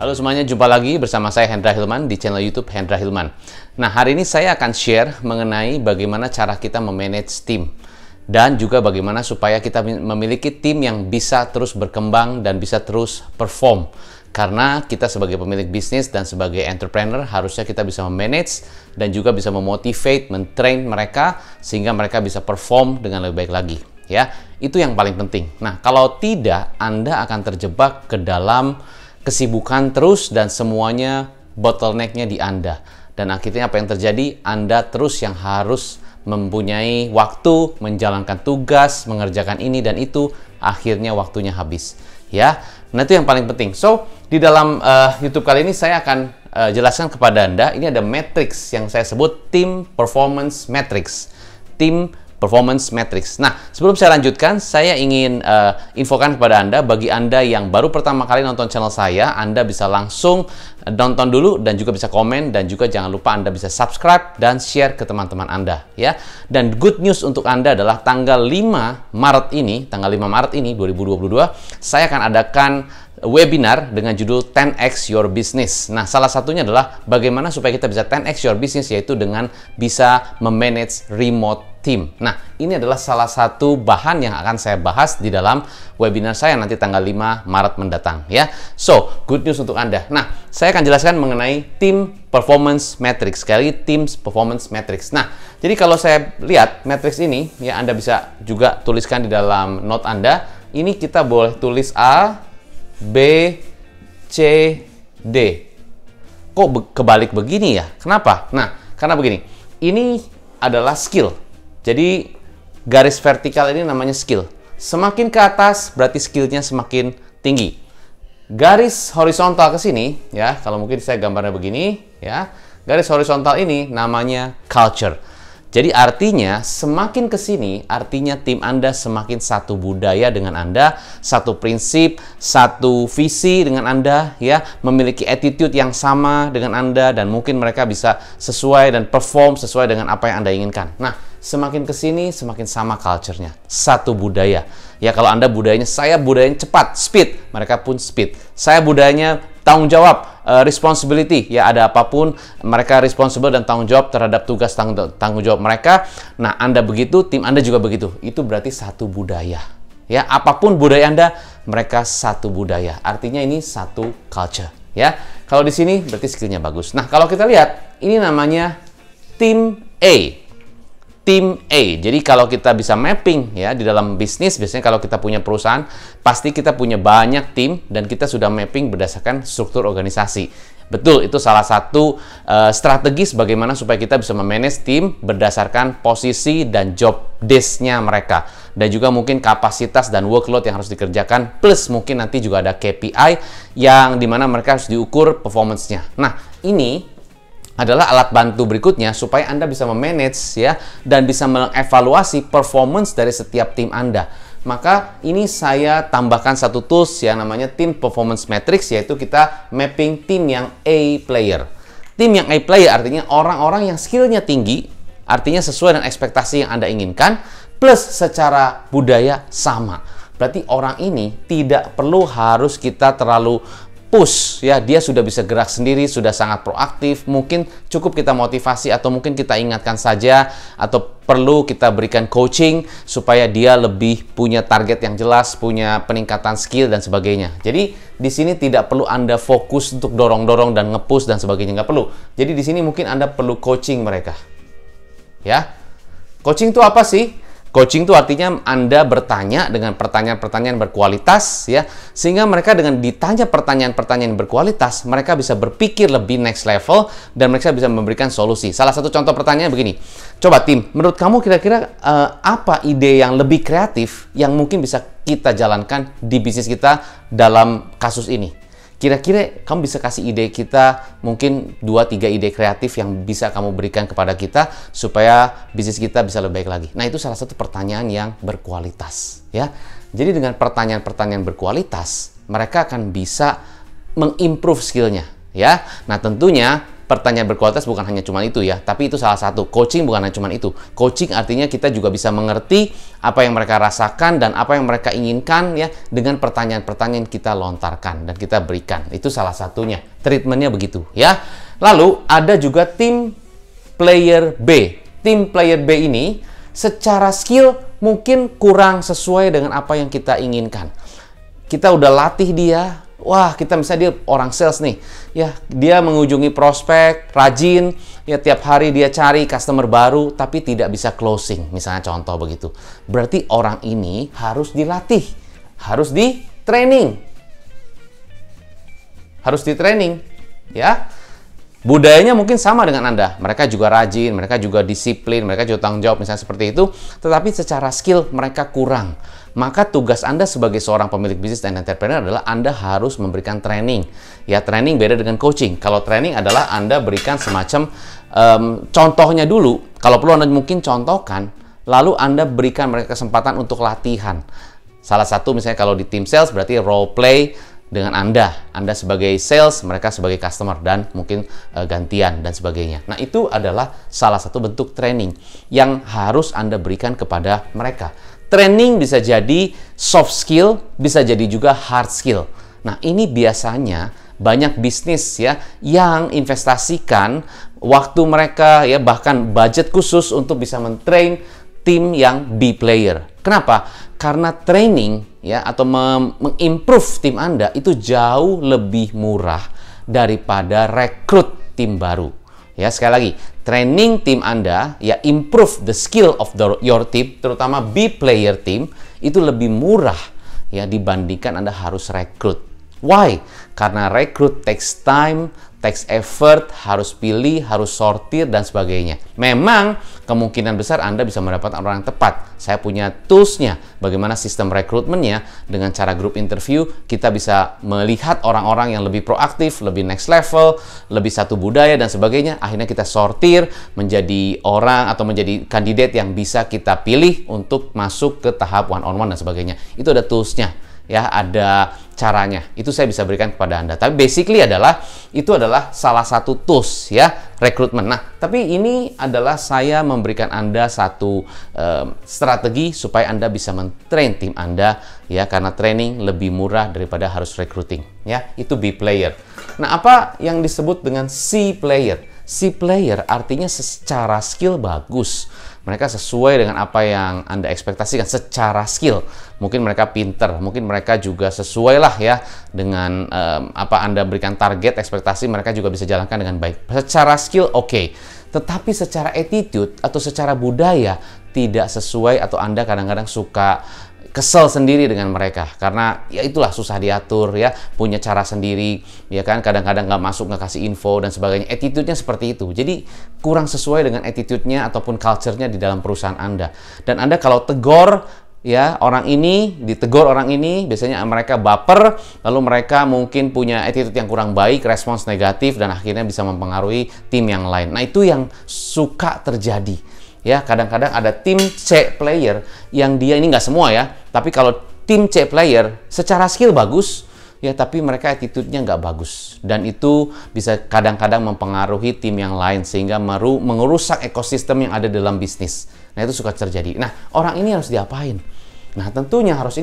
Halo semuanya, jumpa lagi bersama saya Hendra Hilman di channel YouTube Hendra Hilman. Nah, hari ini saya akan share mengenai bagaimana cara kita memanage tim dan juga bagaimana supaya kita memiliki tim yang bisa terus berkembang dan bisa terus perform. Karena kita sebagai pemilik bisnis dan sebagai entrepreneur harusnya kita bisa memanage dan juga bisa memotivate, mentrain mereka sehingga mereka bisa perform dengan lebih baik lagi. Ya, itu yang paling penting. Nah, kalau tidak, Anda akan terjebak ke dalam kesibukan terus dan semuanya bottleneck-nya di Anda. Dan akhirnya apa yang terjadi? Anda terus yang harus mempunyai waktu, menjalankan tugas, mengerjakan ini dan itu, akhirnya waktunya habis. Ya, nah itu yang paling penting. So, di dalam YouTube kali ini saya akan jelaskan kepada Anda, ini ada matrix yang saya sebut Team Performance Matrix. Team Performance Matrix. Nah, sebelum saya lanjutkan, saya ingin infokan kepada Anda, bagi Anda yang baru pertama kali nonton channel saya, Anda bisa langsung nonton dulu dan juga bisa komen, dan juga jangan lupa Anda bisa subscribe dan share ke teman-teman Anda, ya. Dan good news untuk Anda adalah tanggal 5 Maret ini 2022, saya akan adakan webinar dengan judul 10x Your Business. Nah, salah satunya adalah bagaimana supaya kita bisa 10x Your Business, yaitu dengan bisa memanage remote team. Nah, ini adalah salah satu bahan yang akan saya bahas di dalam webinar saya nanti tanggal 5 Maret mendatang, ya. So, good news untuk Anda. Nah, saya akan jelaskan mengenai Team Performance Matrix. Sekali lagi, Team Performance Matrix. Nah, jadi kalau saya lihat matrix ini, ya Anda bisa juga tuliskan di dalam note Anda. Ini kita boleh tulis A, B, C, D. Kok kebalik begini ya? Kenapa? Nah, karena begini. Ini adalah skill. Jadi, garis vertikal ini namanya skill. Semakin ke atas, berarti skillnya semakin tinggi. Garis horizontal ke sini, ya, kalau mungkin saya gambarnya begini, ya. Garis horizontal ini namanya culture. Jadi artinya semakin ke sini, artinya tim Anda semakin satu budaya dengan Anda, satu prinsip, satu visi dengan Anda, ya, memiliki attitude yang sama dengan Anda, dan mungkin mereka bisa sesuai dan perform sesuai dengan apa yang Anda inginkan. Nah, semakin ke sini, semakin sama culture-nya, satu budaya. Ya, kalau Anda budayanya, saya budayanya cepat, speed, mereka pun speed. Saya budayanya tanggung jawab, responsibility, ya, ada apapun mereka responsible dan tanggung jawab terhadap tugas tanggung jawab mereka. Nah, Anda begitu, tim Anda juga begitu. Itu berarti satu budaya. Ya, apapun budaya Anda, mereka satu budaya. Artinya ini satu culture, ya. Kalau di sini berarti skillnya bagus. Nah, kalau kita lihat, ini namanya Team A. Tim A. Jadi kalau kita bisa mapping, ya, di dalam bisnis, biasanya kalau kita punya perusahaan, pasti kita punya banyak tim dan kita sudah mapping berdasarkan struktur organisasi. Betul, itu salah satu strategis bagaimana supaya kita bisa memanage tim berdasarkan posisi dan job desk-nya mereka. Dan juga mungkin kapasitas dan workload yang harus dikerjakan, plus mungkin nanti juga ada KPI yang dimana mereka harus diukur performance-nya. Nah, ini adalah alat bantu berikutnya supaya Anda bisa memanage, ya, dan bisa mengevaluasi performance dari setiap tim Anda. Maka ini saya tambahkan satu tools yang namanya Team Performance Matrix, yaitu kita mapping tim yang A player. Tim yang A player artinya orang-orang yang skillnya tinggi, artinya sesuai dengan ekspektasi yang Anda inginkan, plus secara budaya sama. Berarti orang ini tidak perlu harus kita terlalu push, ya, dia sudah bisa gerak sendiri, sudah sangat proaktif. Mungkin cukup kita motivasi atau mungkin kita ingatkan saja, atau perlu kita berikan coaching supaya dia lebih punya target yang jelas, punya peningkatan skill dan sebagainya. Jadi di sini tidak perlu Anda fokus untuk dorong-dorong dan nge-push dan sebagainya, nggak perlu. Jadi di sini mungkin Anda perlu coaching mereka. Ya. Coaching itu apa sih? Coaching itu artinya Anda bertanya dengan pertanyaan-pertanyaan berkualitas, ya, sehingga mereka dengan ditanya pertanyaan-pertanyaan berkualitas, mereka bisa berpikir lebih next level dan mereka bisa memberikan solusi. Salah satu contoh pertanyaan begini, coba tim, menurut kamu kira-kira apa ide yang lebih kreatif yang mungkin bisa kita jalankan di bisnis kita dalam kasus ini? Kira-kira kamu bisa kasih ide kita, mungkin 2-3 ide kreatif yang bisa kamu berikan kepada kita supaya bisnis kita bisa lebih baik lagi. Nah, itu salah satu pertanyaan yang berkualitas, ya. Jadi dengan pertanyaan-pertanyaan berkualitas, mereka akan bisa mengimprove skillnya, ya. Nah, tentunya pertanyaan berkualitas bukan hanya cuma itu ya, tapi itu salah satu. Coaching bukan hanya cuma itu. Coaching artinya kita juga bisa mengerti apa yang mereka rasakan dan apa yang mereka inginkan ya dengan pertanyaan-pertanyaan yang kita lontarkan dan kita berikan. Itu salah satunya. Treatmentnya begitu ya. Lalu ada juga tim player B. Tim player B ini secara skill mungkin kurang sesuai dengan apa yang kita inginkan. Kita udah latih dia. Wah, kita misalnya dia orang sales nih, ya dia mengunjungi prospek, rajin, ya tiap hari dia cari customer baru, tapi tidak bisa closing, misalnya contoh begitu. Berarti orang ini harus dilatih, harus di training, ya. Budayanya mungkin sama dengan Anda, mereka juga rajin, mereka juga disiplin, mereka juga tanggung jawab, misalnya seperti itu, tetapi secara skill mereka kurang. Maka tugas Anda sebagai seorang pemilik bisnis dan entrepreneur adalah Anda harus memberikan training. Ya, training beda dengan coaching. Kalau training adalah Anda berikan semacam contohnya dulu. Kalau perlu Anda mungkin contohkan, lalu Anda berikan mereka kesempatan untuk latihan. Salah satu misalnya kalau di tim sales berarti role play dengan Anda sebagai sales, mereka sebagai customer, dan mungkin gantian dan sebagainya. Nah, itu adalah salah satu bentuk training yang harus Anda berikan kepada mereka. Training bisa jadi soft skill, bisa jadi juga hard skill. Nah, ini biasanya banyak bisnis ya yang investasikan waktu mereka ya bahkan budget khusus untuk bisa mentrain tim yang B player. Kenapa? Karena training ya atau mengimprove tim Anda itu jauh lebih murah daripada rekrut tim baru. Ya, sekali lagi, training tim Anda ya improve the skill of your team, terutama B player team, itu lebih murah ya dibandingkan Anda harus rekrut. Why? Karena rekrut takes time, takes effort, harus pilih, harus sortir, dan sebagainya. Memang kemungkinan besar Anda bisa mendapatkan orang yang tepat. Saya punya toolsnya, bagaimana sistem rekrutmennya. Dengan cara group interview, kita bisa melihat orang-orang yang lebih proaktif, lebih next level, lebih satu budaya, dan sebagainya. Akhirnya kita sortir menjadi orang atau menjadi kandidat yang bisa kita pilih untuk masuk ke tahap one-on-one dan sebagainya. Itu ada toolsnya. Ya, ada caranya. Itu saya bisa berikan kepada Anda. Tapi basically itu adalah salah satu tools ya, rekrutmen. Nah, tapi ini adalah saya memberikan Anda satu strategi supaya Anda bisa mentrain tim Anda ya, karena training lebih murah daripada harus recruiting ya. Itu B player. Nah, apa yang disebut dengan C player? C player artinya secara skill bagus. Mereka sesuai dengan apa yang Anda ekspektasikan secara skill. Mungkin mereka pinter, mungkin mereka juga sesuai lah ya dengan apa Anda berikan target, ekspektasi, mereka juga bisa jalankan dengan baik. Secara skill oke. Tetapi secara attitude atau secara budaya tidak sesuai, atau Anda kadang-kadang suka kesel sendiri dengan mereka karena ya itulah susah diatur ya, punya cara sendiri ya kan, kadang-kadang nggak masuk, nggak kasih info dan sebagainya. Attitude-nya seperti itu, jadi kurang sesuai dengan attitude-nya ataupun culture-nya di dalam perusahaan Anda. Dan Anda kalau tegur ya ditegur orang ini, biasanya mereka baper, lalu mereka mungkin punya attitude yang kurang baik, respons negatif, dan akhirnya bisa mempengaruhi tim yang lain. Nah, itu yang suka terjadi. Ya, kadang-kadang ada tim C player yang dia ini nggak semua ya, tapi kalau tim C player secara skill bagus ya, tapi mereka attitude-nya nggak bagus, dan itu bisa kadang-kadang mempengaruhi tim yang lain sehingga mengerusak ekosistem yang ada dalam bisnis. Nah, itu suka terjadi. Nah, orang ini harus diapain? Nah, tentunya harus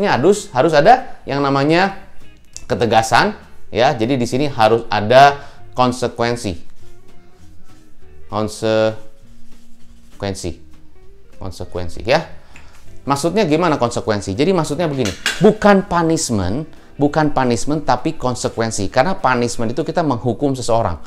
ada yang namanya ketegasan ya. Jadi di sini harus ada konsekuensi ya. Maksudnya gimana konsekuensi? Jadi maksudnya begini, bukan punishment tapi konsekuensi. Karena punishment itu kita menghukum seseorang.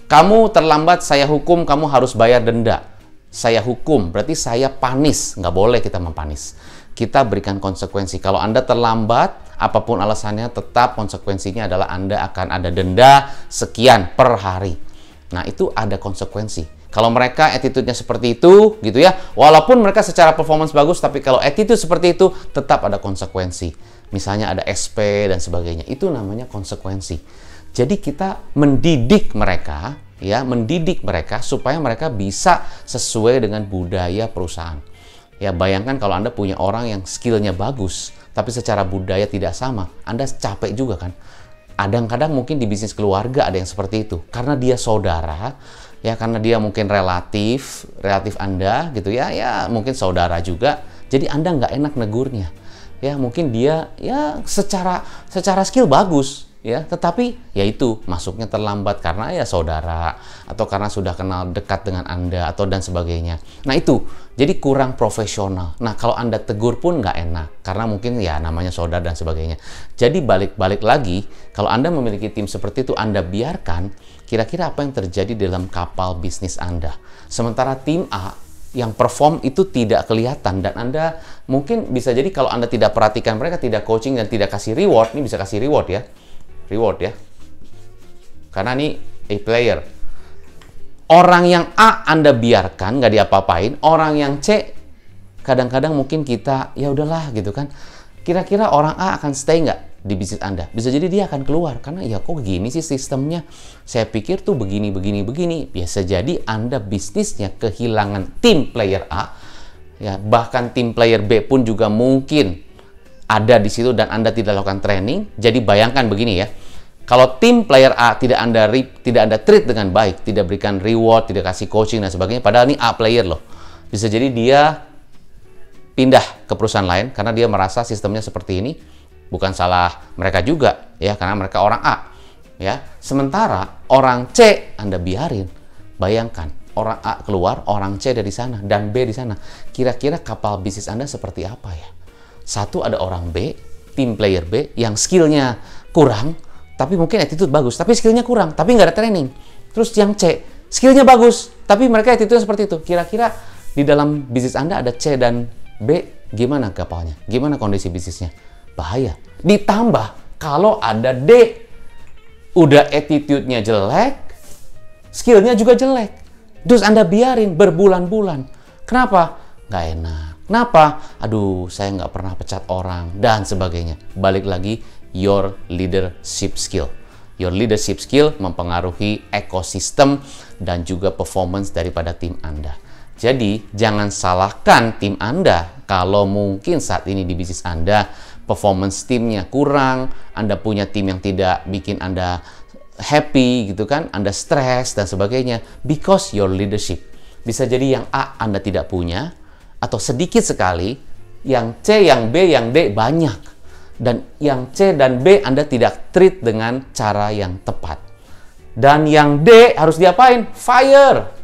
Kamu terlambat, saya hukum, kamu harus bayar denda. Saya hukum, berarti saya punish. Nggak boleh kita mempanis. Kita berikan konsekuensi. Kalau Anda terlambat, apapun alasannya, tetap konsekuensinya adalah Anda akan ada denda sekian per hari. Nah, itu ada konsekuensi. Kalau mereka attitude-nya seperti itu, gitu ya, walaupun mereka secara performance bagus, tapi kalau attitude seperti itu, tetap ada konsekuensi. Misalnya ada SP dan sebagainya. Itu namanya konsekuensi. Jadi kita mendidik mereka supaya mereka bisa sesuai dengan budaya perusahaan. Ya, bayangkan kalau Anda punya orang yang skillnya bagus, tapi secara budaya tidak sama, Anda capek juga kan? Kadang-kadang mungkin di bisnis keluarga ada yang seperti itu. Karena dia saudara, ya karena dia mungkin relatif Anda gitu ya, ya mungkin saudara juga. Jadi Anda nggak enak negurnya. Ya mungkin dia ya secara skill bagus, ya tetapi ya itu masuknya terlambat karena ya saudara atau karena sudah kenal dekat dengan Anda atau dan sebagainya. Nah itu jadi kurang profesional. Nah kalau Anda tegur pun nggak enak karena mungkin ya namanya saudara dan sebagainya. Jadi balik lagi, kalau Anda memiliki tim seperti itu, Anda biarkan, kira-kira apa yang terjadi dalam kapal bisnis Anda. Sementara tim A yang perform itu tidak kelihatan, dan Anda mungkin bisa jadi kalau Anda tidak perhatikan mereka, tidak coaching dan tidak kasih reward, ini bisa kasih reward ya, karena ini A player. Orang yang A Anda biarkan nggak diapa-apain, orang yang C kadang-kadang mungkin kita ya udahlah gitu kan. Kira-kira orang A akan stay nggak di bisnis Anda? Bisa jadi dia akan keluar karena ya kok gini sih sistemnya. Saya pikir tuh begini. Biasa jadi Anda bisnisnya kehilangan tim player A, ya bahkan tim player B pun juga mungkin ada di situ dan Anda tidak lakukan training. Jadi bayangkan begini ya. Kalau tim player A tidak Anda treat dengan baik, tidak berikan reward, tidak kasih coaching dan sebagainya, padahal ini A player loh. Bisa jadi dia pindah ke perusahaan lain karena dia merasa sistemnya seperti ini. Bukan salah mereka juga ya, karena mereka orang A ya. Sementara orang C Anda biarin. Bayangkan orang A keluar, orang C dari sana dan B di sana. Kira-kira kapal bisnis Anda seperti apa ya? Satu, ada orang B, tim player B yang skillnya kurang, tapi mungkin attitude bagus, tapi skillnya kurang, tapi nggak ada training. Terus yang C, skillnya bagus, tapi mereka attitude seperti itu. Kira-kira di dalam bisnis Anda ada C dan B, gimana kapalnya? Gimana kondisi bisnisnya? Bahaya. Ditambah kalau ada D, udah attitude-nya jelek, skill-nya juga jelek. Terus Anda biarin berbulan-bulan. Kenapa? Nggak enak. Kenapa? Aduh, saya nggak pernah pecat orang, dan sebagainya. Balik lagi, your leadership skill. Your leadership skill mempengaruhi ekosistem dan juga performance daripada tim Anda. Jadi, jangan salahkan tim Anda kalau mungkin saat ini di bisnis Anda performance timnya kurang, Anda punya tim yang tidak bikin Anda happy gitu kan, Anda stres dan sebagainya, because your leadership. Bisa jadi yang A Anda tidak punya, atau sedikit sekali, yang C, yang B, yang D banyak. Dan yang C dan B Anda tidak treat dengan cara yang tepat. Dan yang D harus diapain? Fire!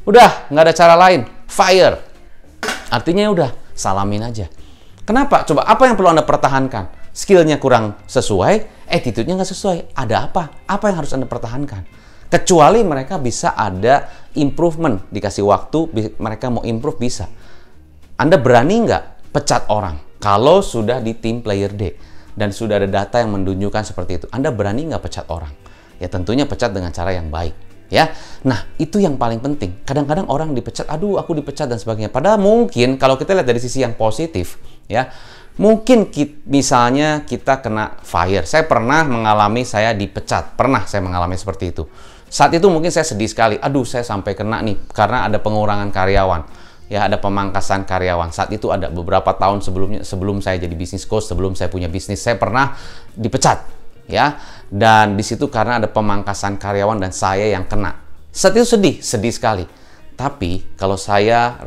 Udah, nggak ada cara lain. Fire! Artinya udah, salamin aja. Kenapa? Coba, apa yang perlu Anda pertahankan? Skillnya kurang sesuai, attitude-nya nggak sesuai. Ada apa? Apa yang harus Anda pertahankan? Kecuali mereka bisa ada improvement. Dikasih waktu, mereka mau improve bisa. Anda berani nggak pecat orang? Kalau sudah di tim player D dan sudah ada data yang menunjukkan seperti itu, Anda berani nggak pecat orang? Ya tentunya pecat dengan cara yang baik. Ya, nah itu yang paling penting. Kadang-kadang orang dipecat, aduh aku dipecat dan sebagainya. Padahal mungkin kalau kita lihat dari sisi yang positif, ya mungkin misalnya kita kena fire. Saya pernah mengalami saya dipecat, pernah saya mengalami seperti itu. Saat itu mungkin saya sedih sekali. Aduh saya sampai kena nih karena ada pengurangan karyawan. Ya ada pemangkasan karyawan. Saat itu ada beberapa tahun sebelum saya jadi bisnis coach, sebelum saya punya bisnis, saya pernah dipecat. Ya, dan di situ karena ada pemangkasan karyawan dan saya yang kena. Saat itu sedih sekali. Tapi kalau saya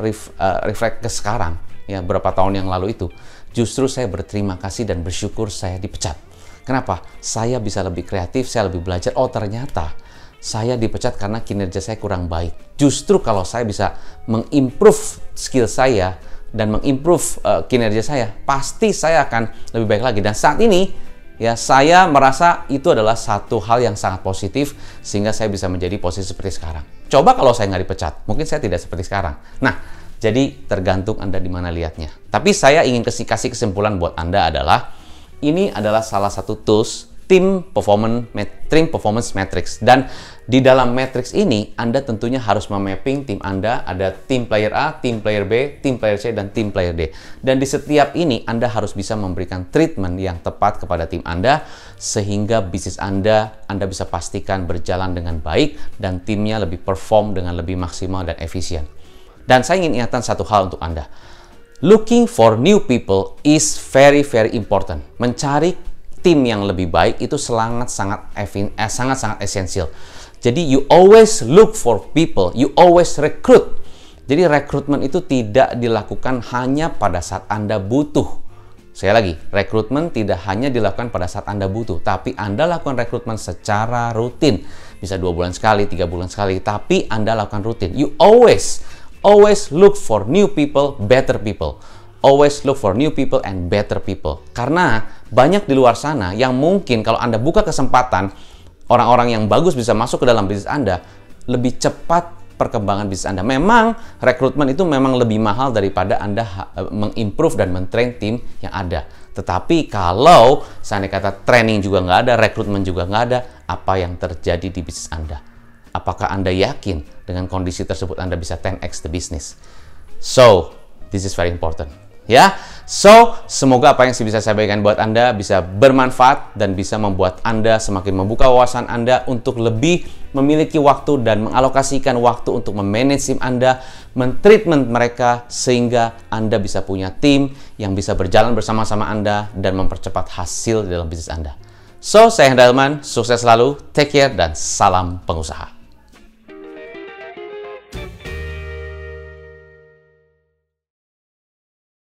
reflect ke sekarang, ya berapa tahun yang lalu itu, justru saya berterima kasih dan bersyukur saya dipecat. Kenapa? Saya bisa lebih kreatif, saya lebih belajar. Oh ternyata saya dipecat karena kinerja saya kurang baik. Justru kalau saya bisa mengimprove skill saya dan mengimprove kinerja saya, pasti saya akan lebih baik lagi. Dan saat ini ya, saya merasa itu adalah satu hal yang sangat positif sehingga saya bisa menjadi posisi seperti sekarang. Coba kalau saya nggak dipecat, mungkin saya tidak seperti sekarang. Nah, jadi tergantung Anda di mana lihatnya. Tapi saya ingin kasih kesimpulan buat Anda adalah ini adalah salah satu tools Team Performance Matrix. Dan di dalam matrix ini, Anda tentunya harus memapping tim Anda. Ada tim player A, tim player B, tim player C, dan tim player D. Dan di setiap ini, Anda harus bisa memberikan treatment yang tepat kepada tim Anda, sehingga bisnis Anda bisa pastikan berjalan dengan baik, dan timnya lebih perform dengan lebih maksimal dan efisien. Dan saya ingin ingatkan satu hal untuk Anda. Looking for new people is very important. Mencari tim yang lebih baik itu sangat-sangat esensial. Jadi you always look for people, you always recruit. Jadi rekrutmen itu tidak dilakukan hanya pada saat Anda butuh. Sekali lagi, rekrutmen tidak hanya dilakukan pada saat Anda butuh, tapi Anda lakukan rekrutmen secara rutin. Bisa 2 bulan sekali, 3 bulan sekali, tapi Anda lakukan rutin. You always look for new people, better people. Always look for new people and better people. Karena banyak di luar sana yang mungkin kalau Anda buka kesempatan, orang-orang yang bagus bisa masuk ke dalam bisnis Anda, lebih cepat perkembangan bisnis Anda. Memang rekrutmen itu memang lebih mahal daripada Anda mengimprove dan mentrain tim yang ada. Tetapi kalau seandainya kata training juga nggak ada, rekrutmen juga nggak ada, apa yang terjadi di bisnis Anda? Apakah Anda yakin dengan kondisi tersebut Anda bisa 10x the business? So, this is very important. Ya, so semoga apa yang bisa saya bagikan buat Anda bisa bermanfaat dan bisa membuat Anda semakin membuka wawasan Anda untuk lebih memiliki waktu dan mengalokasikan waktu untuk memanage tim Anda, mentreatment mereka sehingga Anda bisa punya tim yang bisa berjalan bersama-sama Anda dan mempercepat hasil dalam bisnis Hendra. So, saya Hendra Hilman, sukses selalu, take care, dan salam pengusaha.